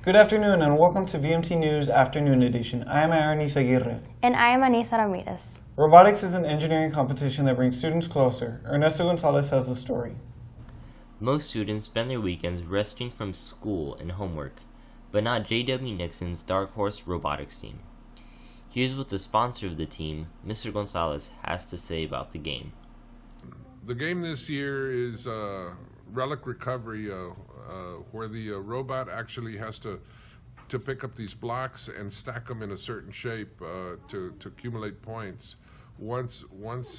Good afternoon and welcome to VMT News-Afternoon Edition. I am Aranis Aguirre. And I am Anisa Ramirez. Robotics is an engineering competition that brings students closer. Ernesto Gonzalez has the story. Most students spend their weekends resting from school and homework, but not J.W. Nixon's Dark Horse Robotics team. Here's what the sponsor of the team, Mr. Gonzalez, has to say about the game. The game this year is relic recovery, where the robot actually has to pick up these blocks and stack them in a certain shape to accumulate points. Once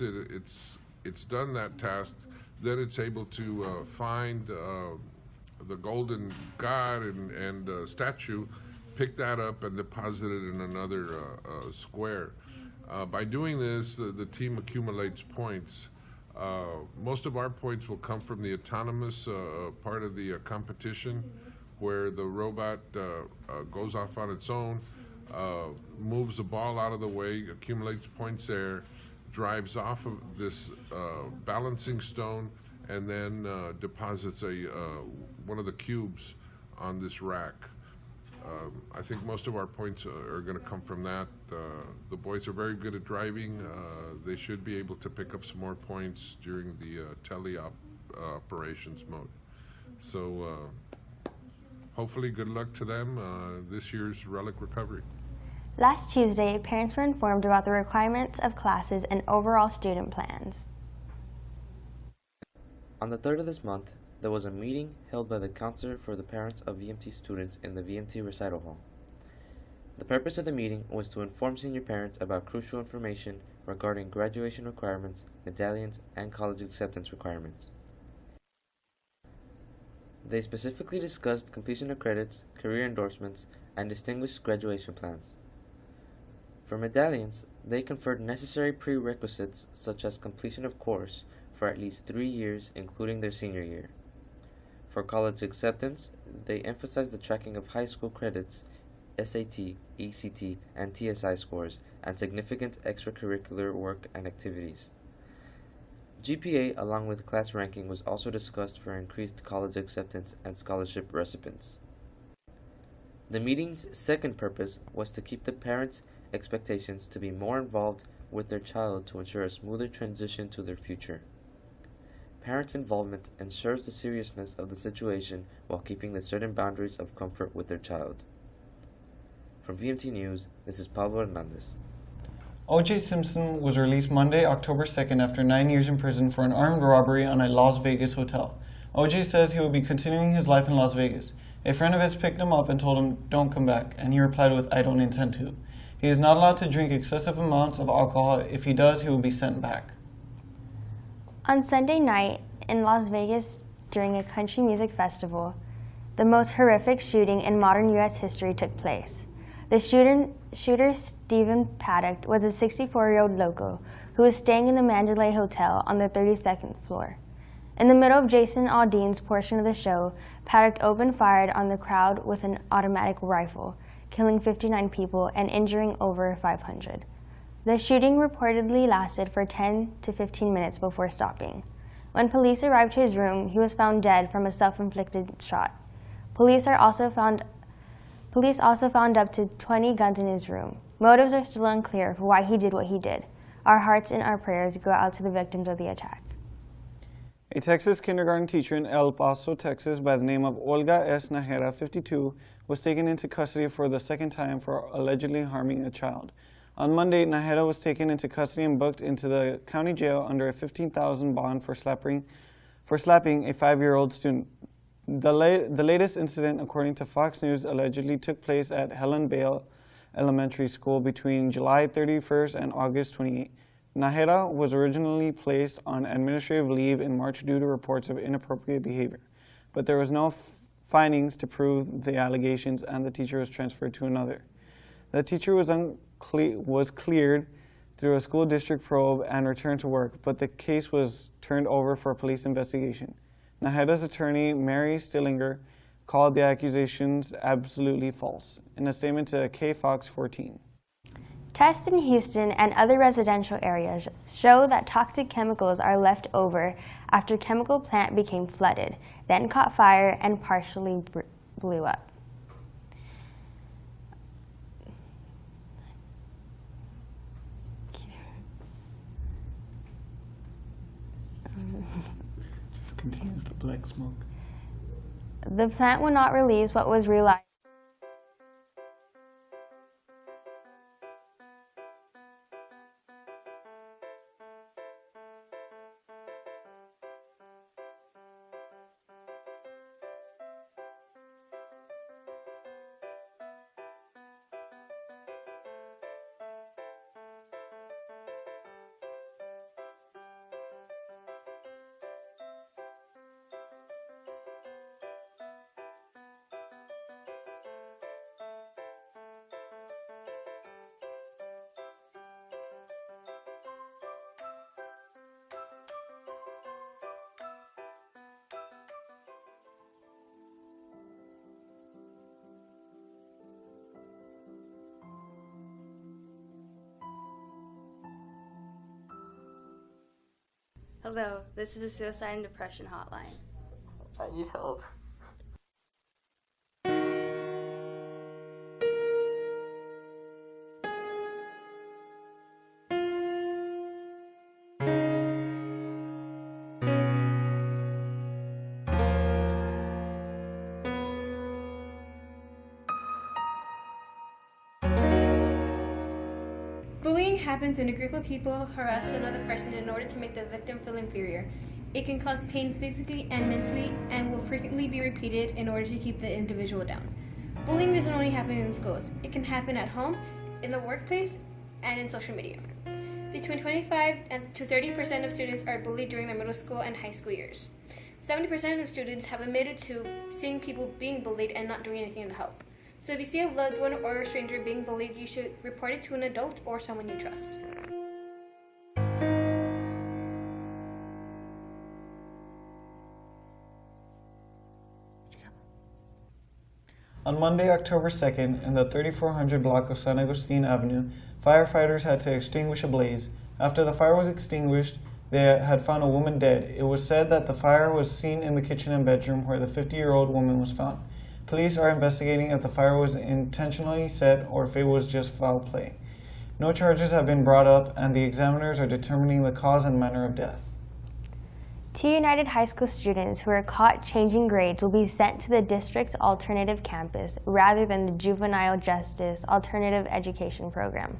it's done that task, then it's able to find the golden god and statue, pick that up and deposit it in another square. By doing this, the team accumulates points. Most of our points will come from the autonomous part of the competition, where the robot goes off on its own, moves the ball out of the way, accumulates points there, drives off of this balancing stone, and then deposits one of the cubes on this rack. I think most of our points are going to come from that. The boys are very good at driving. They should be able to pick up some more points during the operations mode. So hopefully good luck to them this year's relic recovery. Last Tuesday, parents were informed about the requirements of classes and overall student plans. On the 3rd of this month, there was a meeting held by the counselor for the parents of VMT students in the VMT recital hall. The purpose of the meeting was to inform senior parents about crucial information regarding graduation requirements, medallions, and college acceptance requirements. They specifically discussed completion of credits, career endorsements, and distinguished graduation plans. For medallions, they conferred necessary prerequisites such as completion of course for at least 3 years, including their senior year. For college acceptance, they emphasized the tracking of high school credits, SAT, ECT, and TSI scores, and significant extracurricular work and activities. GPA, along with class ranking, was also discussed for increased college acceptance and scholarship recipients. The meeting's second purpose was to keep the parents' expectations to be more involved with their child to ensure a smoother transition to their future. Parents' involvement ensures the seriousness of the situation while keeping the certain boundaries of comfort with their child. From VMT News, this is Pablo Hernandez. O.J. Simpson was released Monday, October 2nd after 9 years in prison for an armed robbery on a Las Vegas hotel. O.J. says he will be continuing his life in Las Vegas. A friend of his picked him up and told him, "Don't come back," and he replied with, "I don't intend to." He is not allowed to drink excessive amounts of alcohol. If he does, he will be sent back. On Sunday night in Las Vegas during a country music festival, the most horrific shooting in modern U.S. history took place. The shooter, Stephen Paddock, was a 64-year-old local who was staying in the Mandalay Hotel on the 32nd floor. In the middle of Jason Aldean's portion of the show, Paddock opened fire on the crowd with an automatic rifle, killing 59 people and injuring over 500. The shooting reportedly lasted for 10 to 15 minutes before stopping. When police arrived to his room, he was found dead from a self-inflicted shot. Police also found up to 20 guns in his room. Motives are still unclear for why he did what he did. Our hearts and our prayers go out to the victims of the attack. A Texas kindergarten teacher in El Paso, Texas, by the name of Olga S. Najera, 52, was taken into custody for the second time for allegedly harming a child. On Monday, Najera was taken into custody and booked into the county jail under a $15,000 bond for slapping a 5-year-old student. The latest incident, according to Fox News, allegedly took place at Helen Bale Elementary School between July 31st and August 28th. Najera was originally placed on administrative leave in March due to reports of inappropriate behavior, but there was no findings to prove the allegations, and the teacher was transferred to another. The teacher was cleared through a school district probe and returned to work, but the case was turned over for police investigation. Najera's attorney, Mary Stillinger, called the accusations absolutely false in a statement to KFOX 14. Tests in Houston and other residential areas show that toxic chemicals are left over after a chemical plant became flooded, then caught fire and partially blew up. black smoke. The plant will not release what was realized. Hello, this is a suicide and depression hotline. I need help. Bullying happens when a group of people harass another person in order to make the victim feel inferior. It can cause pain physically and mentally and will frequently be repeated in order to keep the individual down. Bullying doesn't only happen in schools. It can happen at home, in the workplace, and in social media. Between 25 to 30% of students are bullied during their middle school and high school years. 70% of students have admitted to seeing people being bullied and not doing anything to help. So if you see a loved one or a stranger being bullied, you should report it to an adult or someone you trust. On Monday, October 2nd, in the 3400 block of San Agustin Avenue, firefighters had to extinguish a blaze. After the fire was extinguished, they had found a woman dead. It was said that the fire was seen in the kitchen and bedroom where the 50-year-old woman was found. Police are investigating if the fire was intentionally set or if it was just foul play. No charges have been brought up, and the examiners are determining the cause and manner of death. 2 United High School students who are caught changing grades will be sent to the district's alternative campus rather than the Juvenile Justice Alternative Education Program.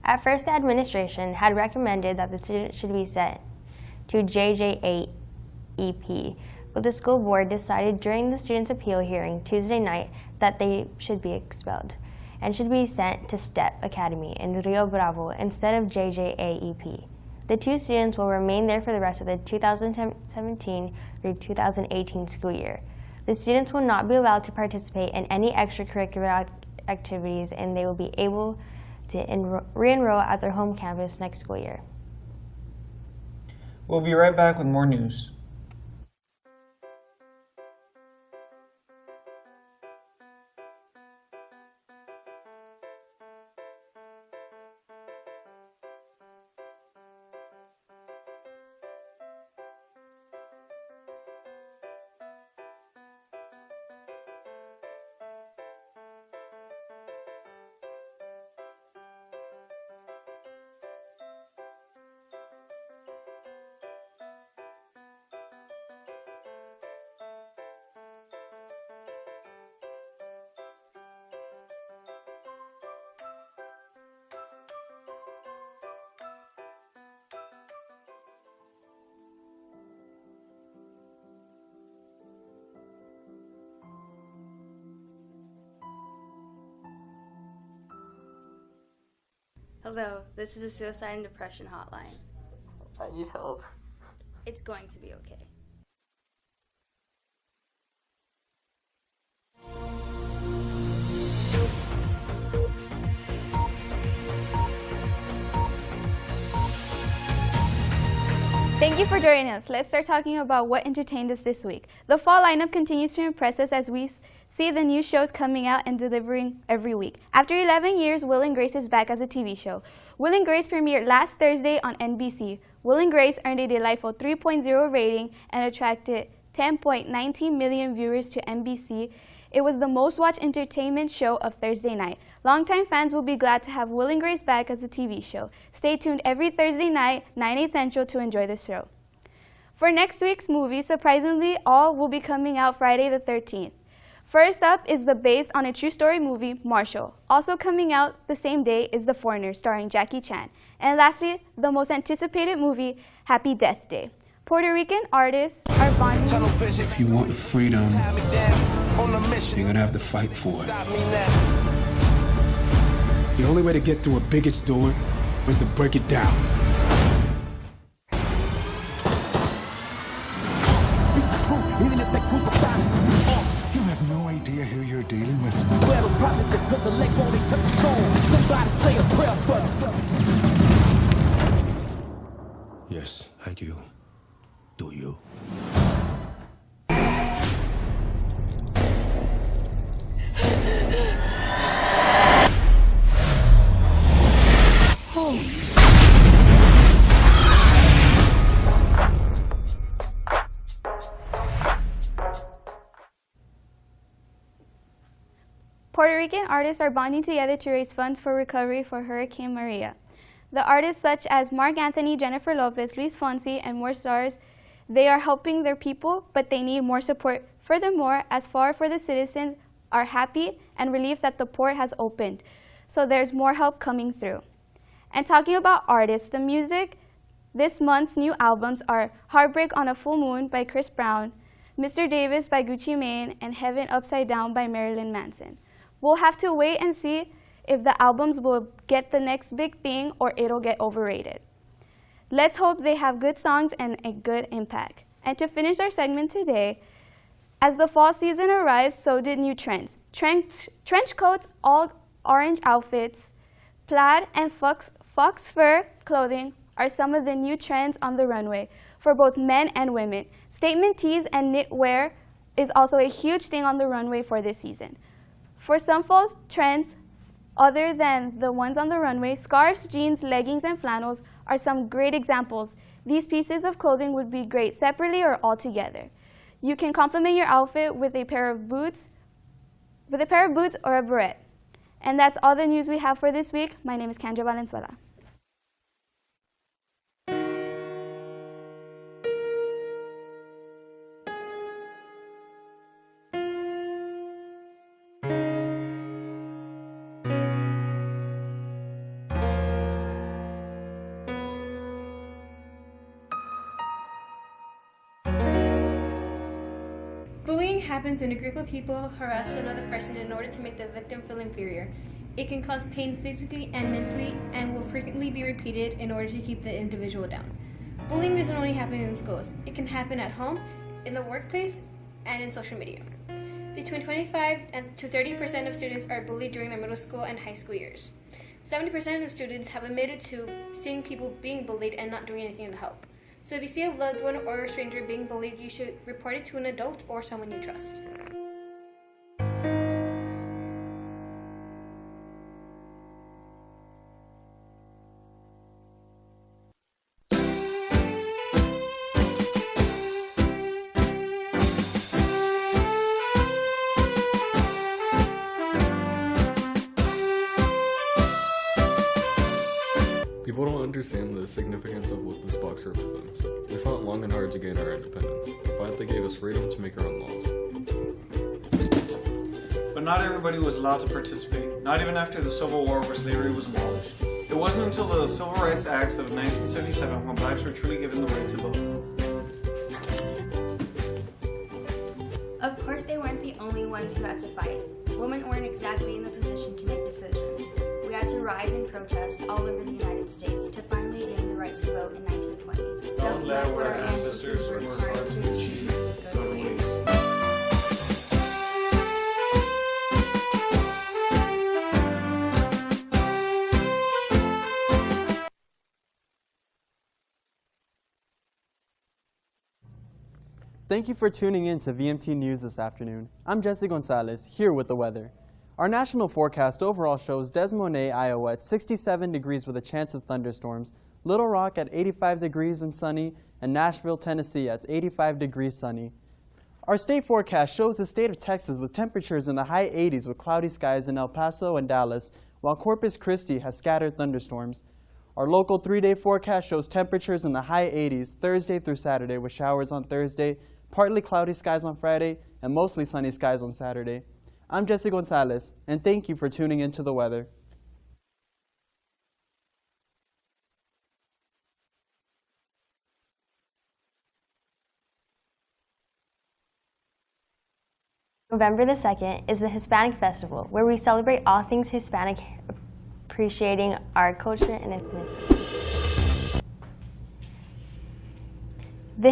At first, the administration had recommended that the students should be sent to JJ8EP, but the school board decided during the students' appeal hearing Tuesday night that they should be expelled and should be sent to STEP Academy in Rio Bravo instead of JJAEP. The 2 students will remain there for the rest of the 2017 through 2018 school year. The students will not be allowed to participate in any extracurricular activities, and they will be able to re-enroll at their home campus next school year. We'll be right back with more news. Hello, this is a suicide and depression hotline. I need help. It's going to be okay. Thank you for joining us. Let's start talking about what entertained us this week. The fall lineup continues to impress us as we see the new shows coming out and delivering every week. After 11 years, Will and Grace is back as a TV show. Will and Grace premiered last Thursday on NBC. Will and Grace earned a delightful 3.0 rating and attracted 10.19 million viewers to NBC. It was the most watched entertainment show of Thursday night. Longtime fans will be glad to have Will and Grace back as a TV show. Stay tuned every Thursday night, 9/8 Central, to enjoy the show. For next week's movie, surprisingly, all will be coming out Friday the 13th. First up is the based on a true story movie, Marshall. Also coming out the same day is The Foreigner, starring Jackie Chan. And lastly, the most anticipated movie, Happy Death Day. Puerto Rican artists are bonding. If you want freedom, you're gonna have to fight for it. The only way to get through a biggot's door was to break it down. You have no idea who you're dealing with. Where those prophets that touch the leg won't they touch the soul? Somebody say a prayer for them. Yes, I do. Do you? Puerto Rican artists are bonding together to raise funds for recovery for Hurricane Maria. The artists such as Mark Anthony, Jennifer Lopez, Luis Fonsi, and more stars, they are helping their people, but they need more support. Furthermore, as far for the citizens are happy and relieved that the port has opened, so there's more help coming through. And talking about artists, the music, this month's new albums are Heartbreak on a Full Moon by Chris Brown, Mr. Davis by Gucci Mane, and Heaven Upside Down by Marilyn Manson. We'll have to wait and see if the albums will get the next big thing or it'll get overrated. Let's hope they have good songs and a good impact. And to finish our segment today, as the fall season arrives, so did new trends. Trench coats, all orange outfits, plaid and fox fur clothing are some of the new trends on the runway for both men and women. Statement tees and knitwear is also a huge thing on the runway for this season. For some fall trends, other than the ones on the runway, scarves, jeans, leggings, and flannels are some great examples. These pieces of clothing would be great separately or all together. You can complement your outfit with a pair of boots, or a beret. And that's all the news we have for this week. My name is Kendra Valenzuela. Bullying happens when a group of people harass another person in order to make the victim feel inferior. It can cause pain physically and mentally and will frequently be repeated in order to keep the individual down. Bullying doesn't only happen in schools. It can happen at home, in the workplace, and in social media. Between 25% to 30% of students are bullied during their middle school and high school years. 70% of students have admitted to seeing people being bullied and not doing anything to help. So if you see a loved one or a stranger being bullied, you should report it to an adult or someone you trust. People don't understand the significance of what this box represents. We fought long and hard to gain our independence, a fight that gave us freedom to make our own laws. But not everybody was allowed to participate, not even after the Civil War where slavery was abolished. It wasn't until the Civil Rights Acts of 1977 when blacks were truly given the right to vote. Of course, they weren't the only ones who had to fight. Women weren't exactly in the position to make decisions. We had to rise and protest all over the United States to finally gain the right to vote in 1920. Don't let what our ancestors worked hard to achieve go to waste. Thank you for tuning in to VMT News this afternoon. I'm Jesse Gonzalez, here with the weather. Our national forecast overall shows Des Moines, Iowa at 67 degrees with a chance of thunderstorms, Little Rock at 85 degrees and sunny, and Nashville, Tennessee at 85 degrees sunny. Our state forecast shows the state of Texas with temperatures in the high 80s with cloudy skies in El Paso and Dallas, while Corpus Christi has scattered thunderstorms. Our local 3-day forecast shows temperatures in the high 80s Thursday through Saturday with showers on Thursday, partly cloudy skies on Friday, and mostly sunny skies on Saturday. I'm Jesse Gonzalez, and thank you for tuning into the weather. November the 2nd is the Hispanic Festival, where we celebrate all things Hispanic, appreciating our culture and ethnicity. The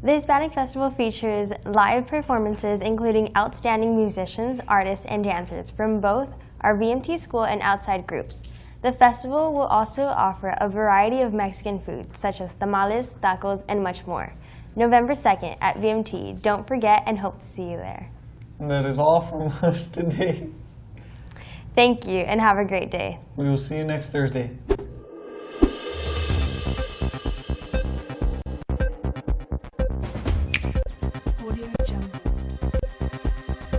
Hispanic Festival features live performances including outstanding musicians, artists, and dancers from both our VMT school and outside groups. The festival will also offer a variety of Mexican food, such as tamales, tacos, and much more. November 2nd at VMT. Don't forget and hope to see you there. And that is all from us today. Thank you and have a great day. We will see you next Thursday.